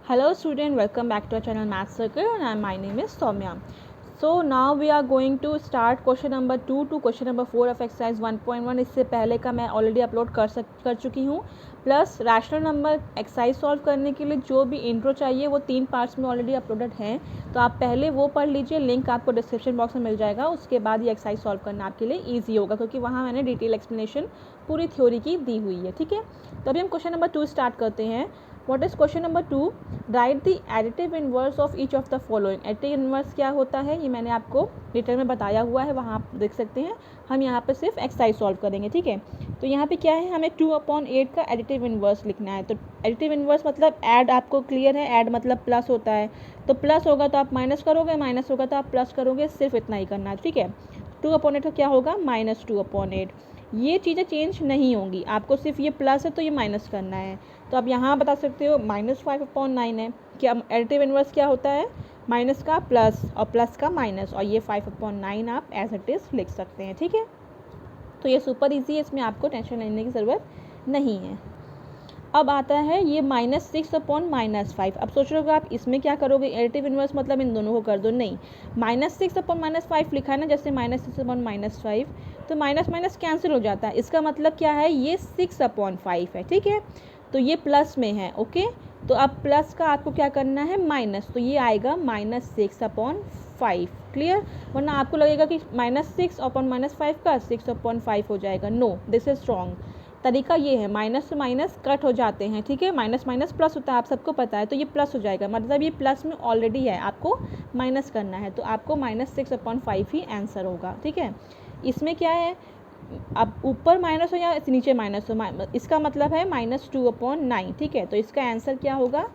Hello student, welcome back to our channel Math Circle and my name is Soumya. So now we are going to start question number 2 to question number 4 of exercise 1.1. इससे पहले का मैं already upload कर चुकी हूँ, plus rational number exercise solve करने के लिए जो भी इंट्रो चाहिए वो 3 पार्ट्स में ऑलरेडी अपलोडेड हैं, तो आप पहले वो पढ़ लीजिए, लिंक आपको डिस्क्रिप्शन बॉक्स में मिल जाएगा। उसके बाद ये एक्सरसाइज सॉल्व करना आपके लिए ईजी होगा क्योंकि वहाँ मैंने डिटेल एक्सप्लेनेशन पूरी थ्योरी की दी हुई है। ठीक है, तो अभी हम क्वेश्चन नंबर 2 स्टार्ट करते हैं। What is question number 2? Right the additive inverse of each of the following. Additive inverse क्या होता है ये मैंने आपको डिटेल में बताया हुआ है, वहाँ आप देख सकते हैं। हम यहाँ पे सिर्फ एक्सरसाइज सॉल्व करेंगे। ठीक है, तो यहाँ पे क्या है, हमें 2/8 का एडिटिव इनवर्स लिखना है। तो एडिटिव इनवर्स मतलब ऐड, आपको क्लियर है, ऐड मतलब प्लस होता है। तो प्लस होगा तो आप माइनस करोगे, माइनस होगा तो आप प्लस करोगे, सिर्फ इतना ही करना है। ठीक है, 2/8 का क्या होगा, -2/8। ये चीज़ें चेंज नहीं होंगी, आपको सिर्फ ये प्लस है तो ये माइनस करना है। तो आप यहाँ बता सकते हो -5/9 है। क्या एडिटिव इनवर्स क्या होता है, माइनस का प्लस और प्लस का माइनस, और ये 5/9 आप एज इट इज़ लिख सकते हैं। ठीक है, तो ये सुपर इजी है, इसमें आपको टेंशन लेने की ज़रूरत नहीं है। अब आता है ये -6/-5। अब सोच रहे हो आप इसमें क्या करोगे, एडिटिव इनवर्स मतलब इन दोनों को कर दो, नहीं। -6/-5 लिखा है ना, जैसे -6/-5, तो माइनस माइनस कैंसिल हो जाता है। इसका मतलब क्या है, ये 6/5 है। ठीक है, तो ये प्लस में है। ओके, तो अब प्लस का आपको क्या करना है, माइनस, तो ये आएगा -6/5। क्लियर, वरना आपको लगेगा कि -6/-5 का 6/5 हो जाएगा। No, this is wrong. तरीका ये है, माइनस से माइनस कट हो जाते हैं। ठीक है, माइनस माइनस प्लस होता है, आप सबको पता है, तो ये प्लस हो जाएगा, मतलब ये प्लस में ऑलरेडी है, आपको माइनस करना है, तो आपको -6/5 ही आंसर होगा। ठीक है, इसमें क्या है, अब ऊपर माइनस हो या नीचे माइनस हो, इसका मतलब है -2/9। ठीक है, तो इसका आंसर क्या होगा,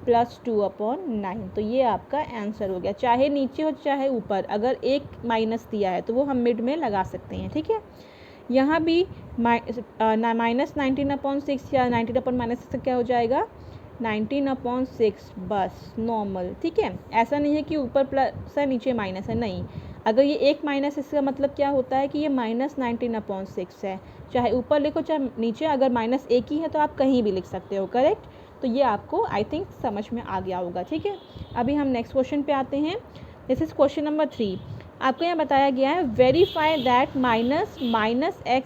+2/9। तो ये आपका आंसर हो गया, चाहे नीचे हो चाहे ऊपर, अगर एक माइनस दिया है तो वो हम मिड में लगा सकते हैं। ठीक है, यहाँ भी -19/6 या 19/-6 क्या हो जाएगा, 19/6, बस नॉर्मल। ठीक है, ऐसा नहीं है कि ऊपर प्लस है नीचे माइनस है, नहीं। अगर ये एक माइनस, इसका मतलब क्या होता है कि ये -19/6 है, चाहे ऊपर लिखो चाहे नीचे, अगर माइनस एक ही है तो आप कहीं भी लिख सकते हो। करेक्ट, तो ये आपको आई थिंक समझ में आ गया होगा। ठीक है, अभी हम नेक्स्ट क्वेश्चन पे आते हैं। This is question number 3। आपको यहाँ बताया गया है, वेरीफाई दैट -x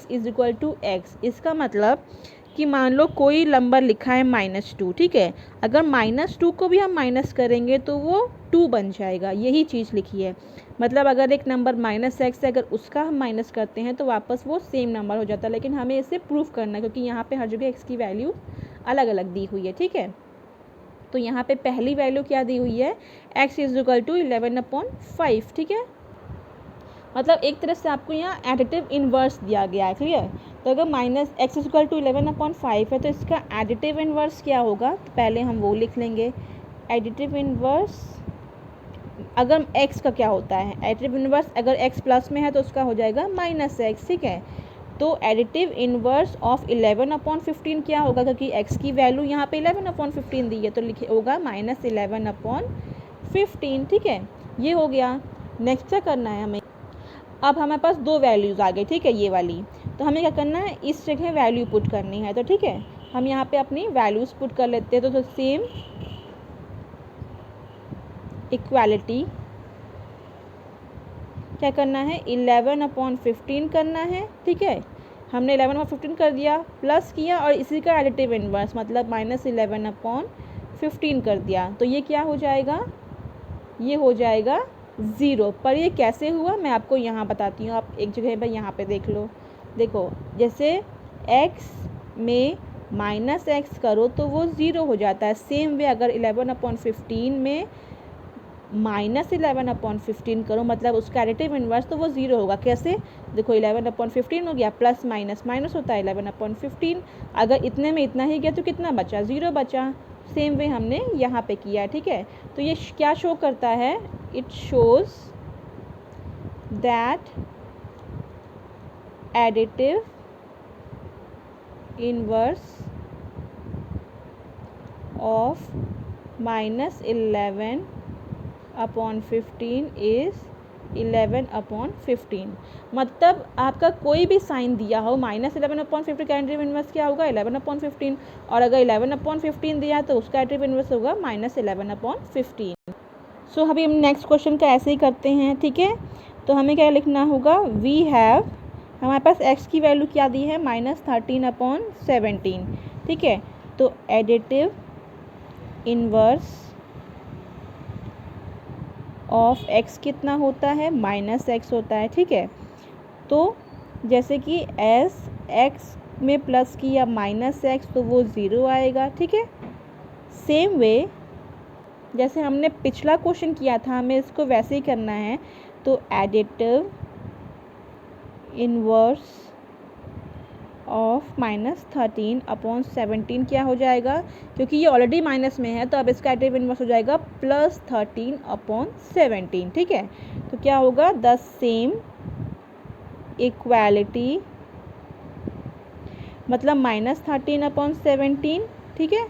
= x। इसका मतलब कि मान लो कोई नंबर लिखा है -2। ठीक है, अगर -2 को भी हम माइनस करेंगे तो वो 2 बन जाएगा, यही चीज़ लिखी है। मतलब अगर एक नंबर -x है, अगर उसका हम माइनस करते हैं तो वापस वो सेम नंबर हो जाता है, लेकिन हमें इसे प्रूफ करना है क्योंकि यहाँ पे हर जगह x की वैल्यू अलग अलग दी हुई है। ठीक है, तो यहाँ पे पहली वैल्यू क्या दी हुई है, x = 11/5। ठीक है, मतलब एक तरह से आपको यहाँ एडिटिव इन्वर्स दिया गया है। क्लियर, तो अगर -x = 11/5 है तो इसका एडिटिव इन्वर्स क्या होगा, तो पहले हम वो लिख लेंगे। एडिटिव इन्वर्स अगर x का क्या होता है, एडिटिव इन्वर्स अगर x प्लस में है तो उसका हो जाएगा -x। ठीक है, तो एडिटिव इन्वर्स ऑफ 11/15 क्या होगा, क्योंकि x की वैल्यू यहाँ पे 11/15 दी है, तो लिखे होगा -11/15। ठीक है, ये हो गया। नेक्स्ट क्या करना है हमें, अब हमारे पास दो वैल्यूज़ आ गई। ठीक है, ये वाली, तो हमें क्या करना है, इस जगह वैल्यू पुट करनी है। तो ठीक है, हम यहाँ पे अपनी वैल्यूज़ पुट कर लेते हैं। तो सेम इक्वालिटी क्या करना है, 11/15 करना है। ठीक है, हमने 11/15 कर दिया, प्लस किया, और इसी का एडिटिव इन्वर्स मतलब -11/15 कर दिया, तो ये क्या हो जाएगा, ये हो जाएगा 0। पर ये कैसे हुआ मैं आपको यहाँ बताती हूँ, आप एक जगह पर यहाँ पे देख लो। देखो, जैसे x में -x करो तो वो 0 हो जाता है, सेम वे अगर 11/15 में -11/15 करो मतलब उसका एडिटिव इन्वर्स, तो वो 0 होगा। कैसे, देखो 11/15 हो गया, प्लस माइनस माइनस होता है 11/15, अगर इतने में इतना ही गया तो कितना बचा, 0 बचा। सेम वे हमने यहाँ पे किया है। ठीक है, तो ये क्या शो करता है, it shows that additive inverse of -11/15 is 11/15। मतलब आपका कोई भी साइन दिया हो -11/50 का एडिटिव इन्वर्स क्या होगा 11/15, और अगर 11/15 दिया तो उसका एडिटिव इन्वर्स होगा -11/15। सो अभी हम नेक्स्ट क्वेश्चन का ऐसे ही करते हैं, ठीक है। तो हमें क्या लिखना होगा, वी हैव, हमारे पास x की वैल्यू क्या दी है -13/17, ठीक है। तो एडिटिव इन्वर्स ऑफ x कितना होता है, -x होता है, ठीक है। तो जैसे कि एस x में प्लस किया -x तो वो 0 आएगा, ठीक है। सेम वे जैसे हमने पिछला क्वेश्चन किया था हमें इसको वैसे ही करना है। तो एडिटिव इन्वर्स ऑफ -13/17 क्या हो जाएगा, क्योंकि ये ऑलरेडी माइनस में है तो अब इसका एडिटिव इन्वर्स हो जाएगा +13/17, ठीक है। तो क्या होगा, द सेम इक्वालिटी, मतलब -13/17, ठीक है,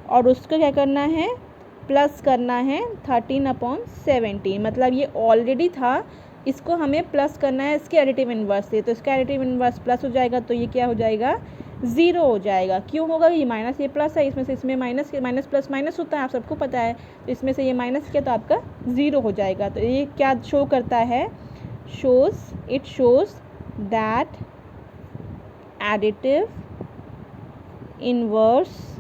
और उसको क्या करना है, प्लस करना है 13/17, मतलब ये ऑलरेडी था, इसको हमें प्लस करना है इसके एडिटिव इन्वर्स से। तो इसका एडिटिव इन्वर्स प्लस हो जाएगा तो ये क्या हो जाएगा, 0 हो जाएगा। क्यों होगा, ये माइनस ये प्लस है, इसमें से इसमें माइनस प्लस माइनस होता है, आप सबको पता है। तो इसमें से ये माइनस किया तो आपका 0 हो जाएगा। तो ये क्या शो करता है, it shows that additive inverse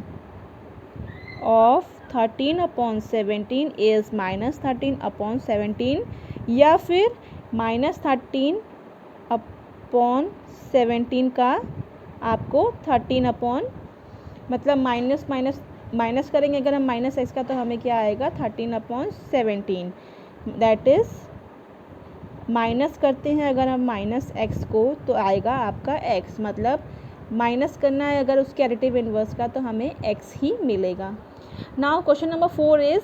of 13/17 is -13/17, या फिर -13/17 का आपको 13 मतलब माइनस करेंगे अगर हम -x का तो हमें क्या आएगा 13/17, दैट इज़ माइनस करते हैं अगर हम -x को तो आएगा आपका x, मतलब माइनस करना है अगर उसके एडिटिव इन्वर्स का तो हमें x ही मिलेगा। Now question number 4 is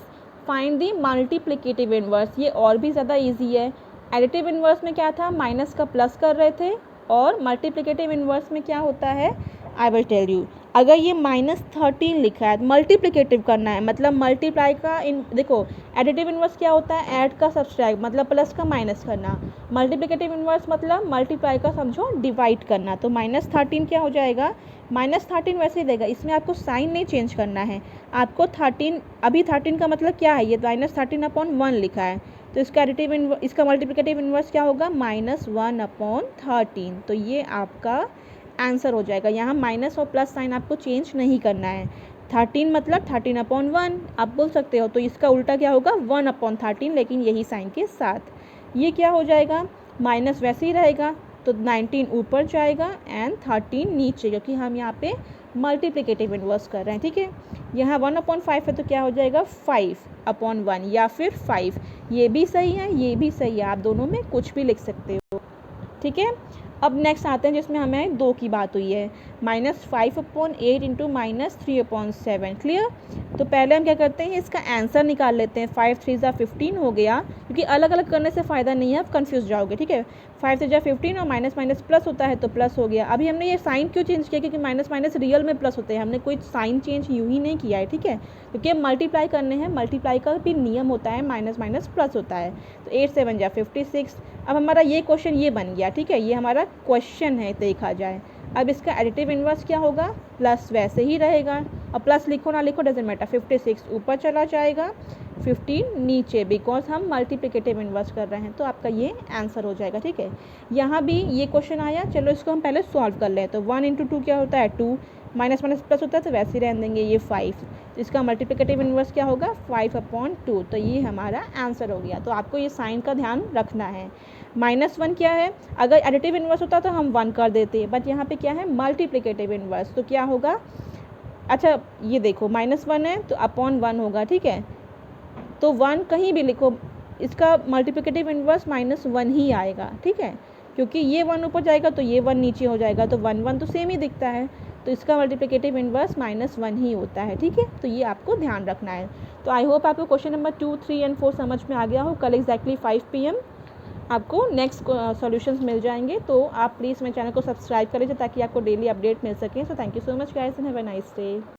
find the multiplicative inverse. ये और भी ज़्यादा इजी है। एडिटिव इन्वर्स में क्या था, माइनस का प्लस कर रहे थे, और मल्टीप्लिकेटिव इन्वर्स में क्या होता है, आई विल टेल यू। अगर ये -13 लिखा है मल्टीप्लिकेटिव करना है, मतलब मल्टीप्लाई का देखो एडिटिव इन्वर्स क्या होता है, ऐड का सब्सट्रैक्ट, मतलब प्लस का माइनस करना। मल्टीप्लिकेटिव इन्वर्स मतलब मल्टीप्लाई का समझो डिवाइड करना। तो -13 क्या हो जाएगा, -13 वैसे ही देगा, इसमें आपको साइन नहीं चेंज करना है। आपको 13, अभी 13 का मतलब क्या है, ये -13/1 लिखा है, तो इसका इसका मल्टीप्लिकेटिव इन्वर्स क्या होगा, -1/13। तो ये आपका आंसर हो जाएगा। यहाँ माइनस और प्लस साइन आपको चेंज नहीं करना है। 13 मतलब 13/1 आप बोल सकते हो, तो इसका उल्टा क्या होगा 1/13, लेकिन यही साइन के साथ। ये क्या हो जाएगा, माइनस वैसे ही रहेगा, तो 19 ऊपर जाएगा एंड 13 नीचे, क्योंकि हम यहाँ पे मल्टीप्लिकेटिव इन्वर्स कर रहे हैं, ठीक है। यहाँ 1/5 है तो क्या हो जाएगा 5/1 या फिर 5। ये भी सही है, ये भी सही है, आप दोनों में कुछ भी लिख सकते हो, ठीक है। अब नेक्स्ट आते हैं जिसमें हमें 2 की बात हुई है, -5/8 इंटू -3/7, क्लियर। तो पहले हम क्या करते हैं, इसका आंसर निकाल लेते हैं। 5 3 ज़ा 15 हो गया, क्योंकि अलग अलग करने से फ़ायदा नहीं है, आप कन्फ्यूज़ जाओगे, ठीक है। 5 3 ज़ा 15 और माइनस माइनस प्लस होता है तो प्लस हो गया। अभी हमने ये साइन क्यों चेंज किया, क्योंकि माइनस माइनस रियल में प्लस होते हैं, हमने कोई साइन चेंज यूँ ही नहीं किया है, ठीक है। क्योंकि अब मल्टीप्लाई करने हैं, मल्टीप्लाई का भी नियम होता है, माइनस माइनस प्लस होता है। तो 8 7 ज़ा 56। अब हमारा ये क्वेश्चन ये बन गया, ठीक है, ये हमारा क्वेश्चन है देखा जाए। अब इसका एडिटिव इन्वर्स क्या होगा, प्लस वैसे ही रहेगा, और प्लस लिखो ना लिखो डजेंट मैटर, 56 ऊपर चला जाएगा, 15 नीचे, बिकॉज हम मल्टीप्लिकेटिव इन्वर्स कर रहे हैं, तो आपका ये आंसर हो जाएगा, ठीक है। यहाँ भी ये क्वेश्चन आया, चलो इसको हम पहले सॉल्व कर लें। तो 1 × 2 क्या होता है 2, माइनस माइनस प्लस होता है तो वैसे ही रहने देंगे, ये 5। इसका मल्टीप्लिकेटिव इन्वर्स क्या होगा 5/2, तो ये हमारा आंसर हो गया। तो आपको ये साइन का ध्यान रखना है। -1 क्या है, अगर एडिटिव इन्वर्स होता तो हम 1 कर देते, बट यहाँ पे क्या है मल्टीप्लिकेटिव इन्वर्स, तो क्या होगा, अच्छा ये देखो -1 है तो /1 होगा, ठीक है। तो 1 कहीं भी लिखो, इसका मल्टीप्लिकेटिव इन्वर्स -1 ही आएगा, ठीक है, क्योंकि ये 1 ऊपर जाएगा तो ये 1 नीचे हो जाएगा, तो 1 1 तो सेम ही दिखता है, तो इसका मल्टीप्लिकेटिव इन्वर्स -1 ही होता है, ठीक है। तो ये आपको ध्यान रखना है। तो आई होप आपको क्वेश्चन नंबर 2 3 एंड 4 समझ में आ गया हो। कल एग्जैक्टली 5 PM आपको नेक्स्ट सॉल्यूशंस मिल जाएंगे, तो आप प्लीज़ मेरे चैनल को सब्सक्राइब करें ताकि आपको डेली अपडेट मिल सके। So thank you so much guys and have a nice day.